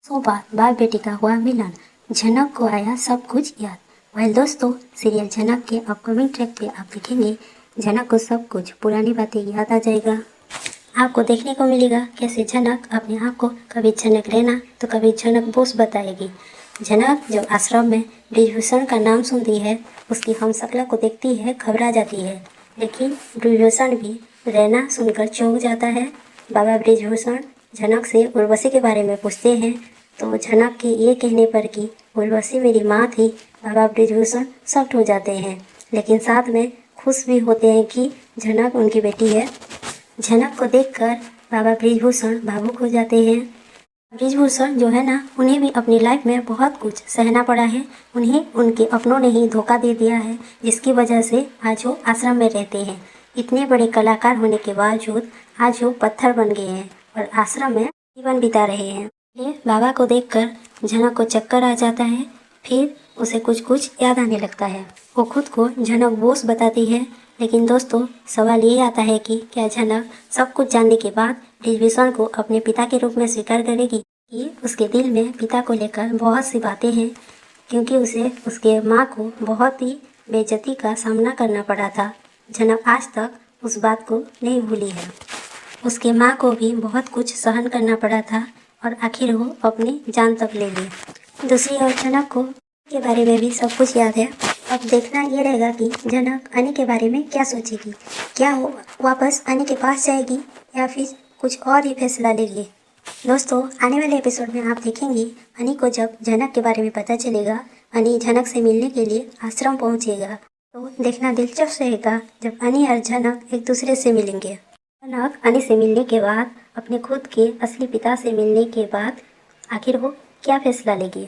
बाद बाप बेटी का हुआ मिलन, झनक को आया सब कुछ याद। वेल दोस्तों, सीरियल झनक के अपकमिंग ट्रैक पे आप देखेंगे झनक को सब कुछ पुरानी बातें याद आ जाएगा। आपको देखने को मिलेगा कैसे झनक अपने आप को कभी झनक रहना तो कभी झनक बोस बताएगी। झनक जब आश्रम में ब्रिजभूषण का नाम सुनती है, उसकी हमशक्ला को देखती है घबरा जाती है, लेकिन ब्रिजभूषण भी रहना सुनकर चौंक जाता है। बाबा ब्रिजभूषण झनक से उर्वशी के बारे में पूछते हैं तो झनक के ये कहने पर कि उर्वशी मेरी माँ थी, बाबा ब्रिजभूषण सख्त हो जाते हैं, लेकिन साथ में खुश भी होते हैं कि झनक उनकी बेटी है। झनक को देखकर बाबा ब्रिजभूषण भावुक हो जाते हैं। ब्रिजभूषण जो है ना, उन्हें भी अपनी लाइफ में बहुत कुछ सहना पड़ा है। उन्हें उनके अपनों ने ही धोखा दे दिया है, जिसकी वजह से आज वो आश्रम में रहते हैं। इतने बड़े कलाकार होने के बावजूद आज वो पत्थर बन गए हैं और आश्रम में जीवन बिता रहे हैं। ये बाबा को देखकर झनक को चक्कर आ जाता है, फिर उसे कुछ कुछ याद आने लगता है। वो खुद को झनक बोस बताती है, लेकिन दोस्तों सवाल ये आता है कि क्या झनक सब कुछ जानने के बाद ब्रिजभूषण को अपने पिता के रूप में स्वीकार करेगी कि उसके दिल में पिता को लेकर बहुत सी बातें हैं, क्योंकि उसे उसके माँ को बहुत ही बेइज्जती का सामना करना पड़ा था। झनक आज तक उस बात को नहीं भूली है। उसके माँ को भी बहुत कुछ सहन करना पड़ा था और आखिर वो अपनी जान तक ले ली। दूसरी ओर झनक को के बारे में भी सब कुछ याद है। अब देखना ये रहेगा कि झनक अनी के बारे में क्या सोचेगी। क्या वो वापस अनी के पास जाएगी या फिर कुछ और ही फैसला लेगी। दोस्तों, आने वाले एपिसोड में आप देखेंगे अनी को जब झनक के बारे में पता चलेगा, अनी झनक से मिलने के लिए आश्रम पहुंचेगा। तो देखना दिलचस्प रहेगा जब अनी और झनक एक दूसरे से मिलेंगे। झनक अनी से मिलने के बाद अपने खुद के असली पिता से मिलने के बाद आखिर वो क्या फैसला लेगी।